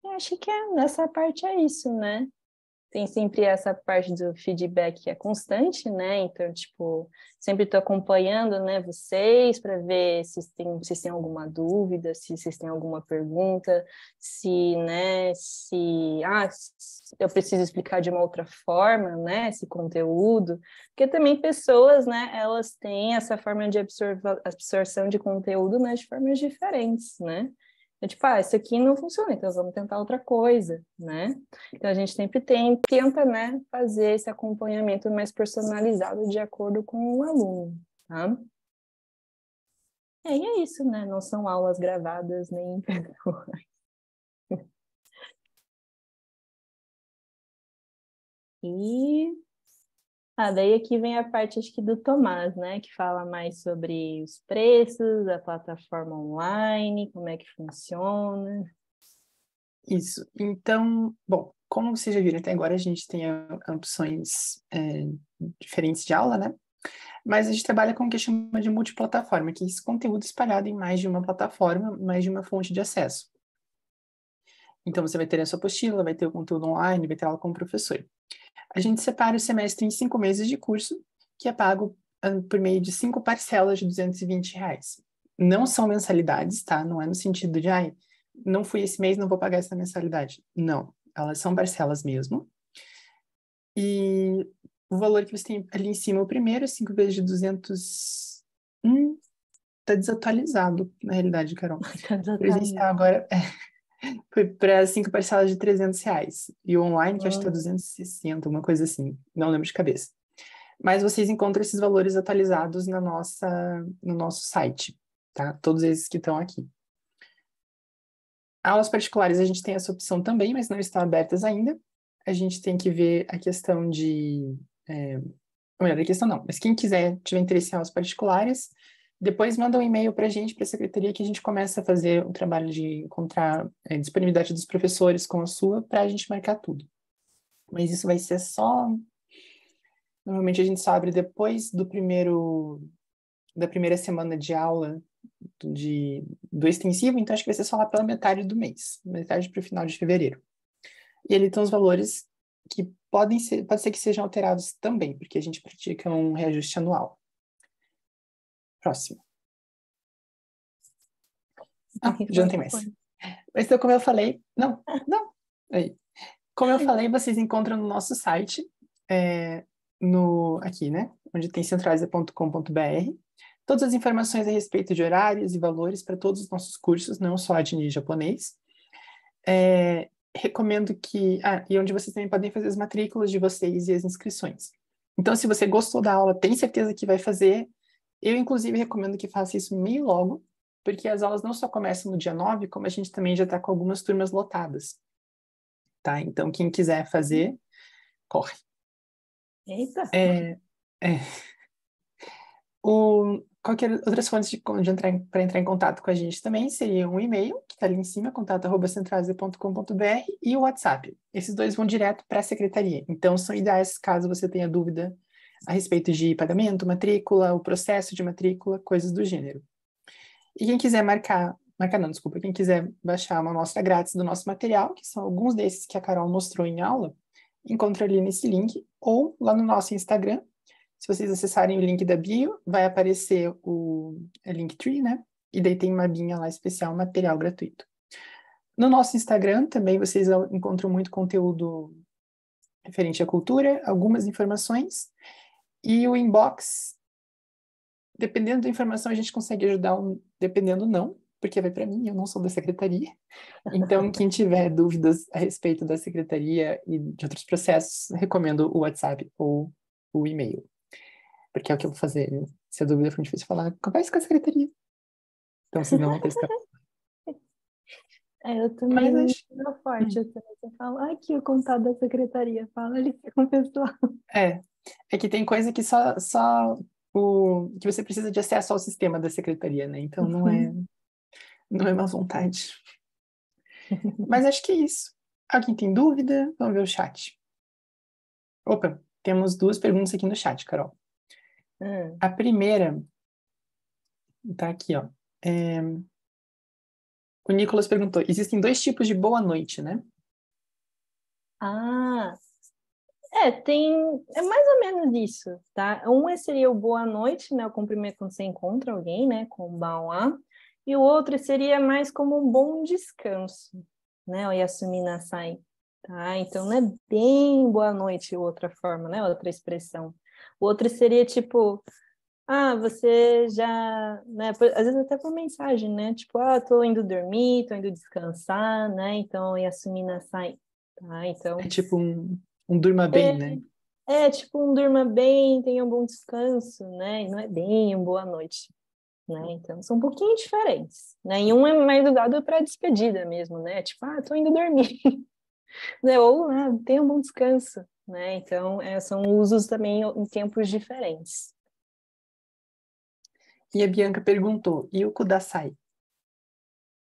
Eu acho que nessa parte é isso, né? Tem sempre essa parte do feedback que é constante, né? Então, tipo, sempre estou acompanhando, né, vocês para ver se vocês têm alguma dúvida, se vocês têm alguma pergunta, se, né, eu preciso explicar de uma outra forma, né, esse conteúdo, porque também pessoas, né, elas têm essa forma de absorção de conteúdo, né, de formas diferentes, né? É tipo, isso aqui não funciona, então vamos tentar outra coisa, né? Então, a gente sempre tenta, né, fazer esse acompanhamento mais personalizado de acordo com o aluno, tá? E é isso, né? Não são aulas gravadas nem pessoais. E daí aqui vem a parte, acho que do Tomás, né? Que fala mais sobre os preços, a plataforma online, como é que funciona. Isso. Então, bom, como vocês já viram até agora, a gente tem opções diferentes de aula, né? Mas a gente trabalha com o que chama de multiplataforma, que é esse conteúdo espalhado em mais de uma plataforma, mais de uma fonte de acesso. Então, você vai ter a sua apostila, vai ter o conteúdo online, vai ter aula com o professor. A gente separa o semestre em 5 meses de curso, que é pago por meio de 5 parcelas de R$220. Não são mensalidades, tá? Não é no sentido de, não fui esse mês, não vou pagar essa mensalidade. Não, elas são parcelas mesmo. E o valor que você tem ali em cima, o primeiro, 5 vezes de 200... tá desatualizado, na realidade, Carol. Presencial agora foi para 5 parcelas de R$300. E o online, que acho que tá 260, uma coisa assim. Não lembro de cabeça. Mas vocês encontram esses valores atualizados no nosso site, tá? Todos esses que estão aqui. Aulas particulares, a gente tem essa opção também, mas não estão abertas ainda. A gente tem que ver a questão de... ou melhor, a questão não, mas quem quiser, tiver interesse em aulas particulares, depois manda um e-mail para a gente, para a secretaria, que a gente começa a fazer o trabalho de encontrar disponibilidade dos professores com a sua, para a gente marcar tudo. Mas isso vai ser só... Normalmente a gente só abre depois da primeira semana de aula do extensivo, então acho que vai ser só lá pela metade do mês, metade para o final de fevereiro. E ele tem os valores que pode ser que sejam alterados também, porque a gente pratica um reajuste anual. Próximo. Já não tem mais. Mas então, como eu falei... Não. Aí. Como eu falei, vocês encontram no nosso site, aqui, né? Onde tem centraliza.com.br, todas as informações a respeito de horários e valores para todos os nossos cursos, não só de japonês. Recomendo que... e onde vocês também podem fazer as matrículas de vocês e as inscrições. Então, se você gostou da aula, tem certeza que vai fazer, eu, inclusive, recomendo que faça isso meio logo, porque as aulas não só começam no dia 9, como a gente também já está com algumas turmas lotadas. Tá? Então, quem quiser fazer, corre. Eita! Qualquer outras fontes para entrar em contato com a gente também seria um e-mail, que está ali em cima, contato@centraliza.com.br, e o WhatsApp. Esses dois vão direto para a secretaria. Então, são ideais caso você tenha dúvida a respeito de pagamento, matrícula, o processo de matrícula, coisas do gênero. E quem quiser quem quiser baixar uma amostra grátis do nosso material, que são alguns desses que a Carol mostrou em aula, encontra ali nesse link, ou lá no nosso Instagram. Se vocês acessarem o link da bio, vai aparecer o Linktree, né? E daí tem uma abinha lá especial, material gratuito. No nosso Instagram também vocês encontram muito conteúdo referente à cultura, algumas informações, e o inbox, dependendo da informação, a gente consegue ajudar, dependendo não, porque vai para mim, eu não sou da secretaria. Então, quem tiver dúvidas a respeito da secretaria e de outros processos, recomendo o WhatsApp ou o e-mail. Porque é o que eu vou fazer. Se a dúvida for difícil falar, converse com a secretaria. Então, vocês não vão ter esse Eu também Mas não sou forte. Eu também falo, aqui o contato da secretaria. Fala ali com o pessoal. É que tem coisa que só que você precisa de acesso ao sistema da secretaria, né? Então, não é má vontade. Mas acho que é isso. Alguém tem dúvida? Vamos ver o chat. Opa, temos 2 perguntas aqui no chat, Carol. A primeira tá aqui, ó. O Nicolas perguntou, existem 2 tipos de boa noite, né? É mais ou menos isso, tá? Seria o boa noite, né? O cumprimento quando você encontra alguém, né? Com o bawa. E o outro seria mais como um bom descanso, né? O yasumi nasai, tá? Então, não é bem boa noite, outra forma, né? Outra expressão. O outro seria tipo... você já, né, às vezes até por mensagem, né, tipo, tô indo dormir, tô indo descansar, né, então, yasumi nasai, tá, então... É tipo um durma bem, né? Tipo um durma bem, tenha um bom descanso, né, e não é bem boa noite, né, então, são um pouquinho diferentes, né, e um é mais usado para despedida mesmo, né, tipo, tô indo dormir, né, ou, tenha um bom descanso, né, então, são usos também em tempos diferentes. E a Bianca perguntou, e o kudasai? A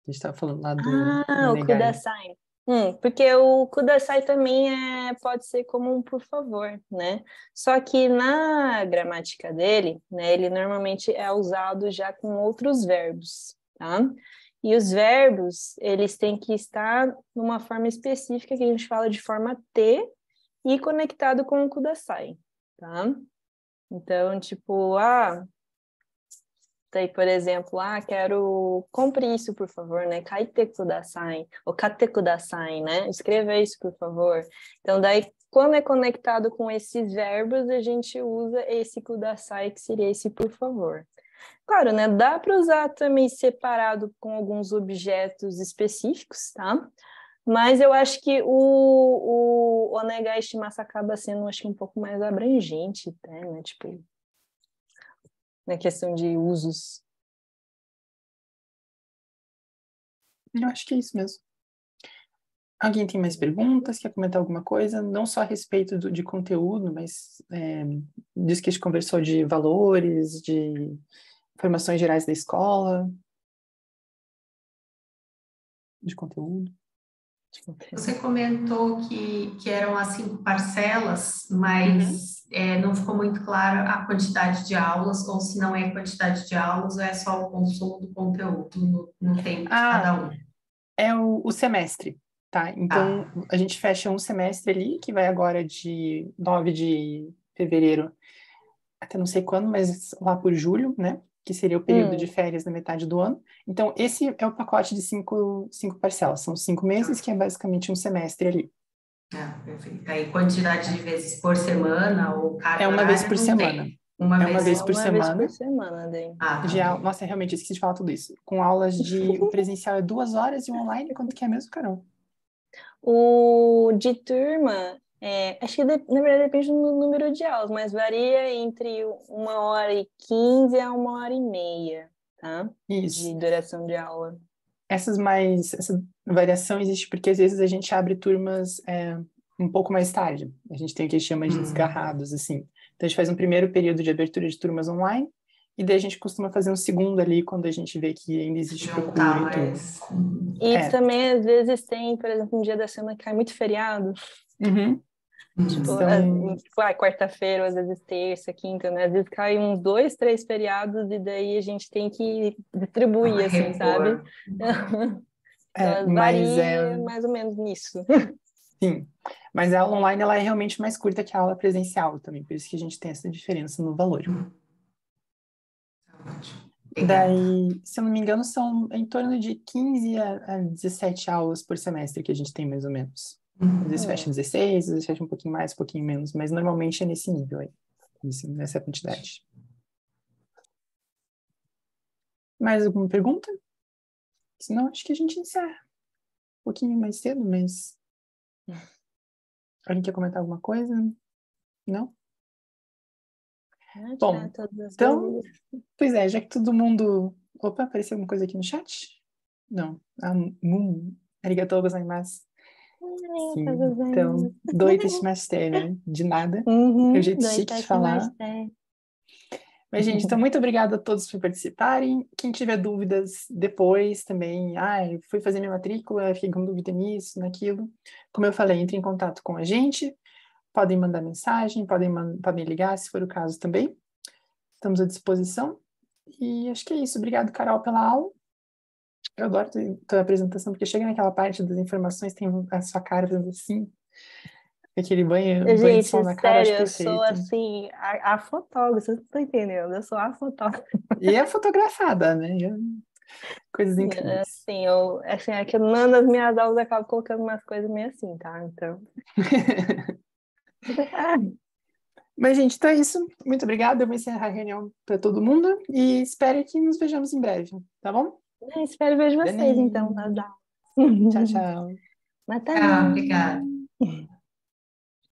gente estava falando lá do O kudasai. Porque o kudasai também pode ser como um por favor, né? Só que na gramática dele, né, ele normalmente é usado já com outros verbos, tá? E os verbos, eles têm que estar numa forma específica que a gente fala de forma T e conectado com o kudasai, tá? Então, tipo, daí, por exemplo, quero... Compre isso, por favor, né? Kaite kudasai, ou kate kudasai, né? Escreva isso, por favor. Então, daí, quando é conectado com esses verbos, a gente usa esse kudasai, que seria esse por favor. Claro, né? Dá para usar também separado com alguns objetos específicos, tá? Mas eu acho que o onegai shimasu acaba sendo, acho que um pouco mais abrangente, até, né? Tipo... na questão de usos. Eu acho que é isso mesmo. Alguém tem mais perguntas? Quer comentar alguma coisa? Não só a respeito de conteúdo, mas disso que a gente conversou de valores, de informações gerais da escola, de conteúdo. Você comentou que eram as 5 parcelas, mas não ficou muito claro a quantidade de aulas, ou se não é quantidade de aulas, ou é só o consumo do conteúdo no tempo de cada um. É o semestre, tá? Então, a gente fecha um semestre ali, que vai agora de 9 de fevereiro até não sei quando, mas lá por julho, né? Que seria o período de férias da metade do ano. Então, esse é o pacote de 5 parcelas. São 5 meses, que é basicamente um semestre ali. Perfeito. Aí, quantidade de vezes por semana ou carga É uma vez por não semana. tem. Uma vez por semana. Vez por semana, daí. Nossa, realmente, esqueci de falar tudo isso. Com aulas o presencial é 2 horas e o online, quanto que é mesmo, Carol? O de turma, acho que na verdade depende do número de aulas, mas varia entre 1h15 a 1h30, tá? Isso. De duração de aula. Essa variação existe porque às vezes a gente abre turmas um pouco mais tarde. A gente tem o que a gente chama de desgarrados, assim. Então a gente faz um primeiro período de abertura de turmas online, e daí a gente costuma fazer um segundo ali quando a gente vê que ainda existe procura e tudo. E também, às vezes, tem, por exemplo, um dia da semana que cai muito feriado. Quarta-feira, às vezes terça, quinta, né? Às vezes cai uns 2, 3 feriados e daí a gente tem que distribuir, assim, sabe? Então, varia mais ou menos nisso. Sim, mas a aula online ela é realmente mais curta que a aula presencial também, por isso que a gente tem essa diferença no valor. Daí, se eu não me engano, são em torno de 15 a 17 aulas por semestre que a gente tem, mais ou menos. Às vezes fecha 16, às vezes fecha um pouquinho mais, um pouquinho menos, mas normalmente é nesse nível aí, nessa quantidade. Mais alguma pergunta? Senão, acho que a gente encerra. Um pouquinho mais cedo, mas... Alguém quer comentar alguma coisa? Não? Bom, então, pois é, já que todo mundo... Opa, apareceu alguma coisa aqui no chat? Não. Arigatou gozaimasu. Sim, então, doite shimaste, né? De nada. É o jeito chique de falar. Mas, gente, então, muito obrigada a todos por participarem. Quem tiver dúvidas depois também, fui fazer minha matrícula, fiquei com dúvida nisso, naquilo. Como eu falei, entre em contato com a gente, podem mandar mensagem, podem ligar, se for o caso também. Estamos à disposição. E acho que é isso. Obrigado, Carol, pela aula. Eu adoro a tua apresentação, porque chega naquela parte das informações, tem a sua cara fazendo assim, aquele banho de sol na cara, sério, acho perfeito. Eu sou assim, a fotógrafa, vocês não estão entendendo, eu sou a fotógrafa. E é fotografada, né? Coisas incríveis. É que nas minhas aulas eu acabo colocando umas coisas meio assim, tá? Então... Mas, gente, então é isso. Muito obrigada. Eu vou encerrar a reunião para todo mundo e espero que nos vejamos em breve, tá bom? Espero ver vocês, então, nas aulas. Tchau, tchau. Mas tá bem. Obrigada.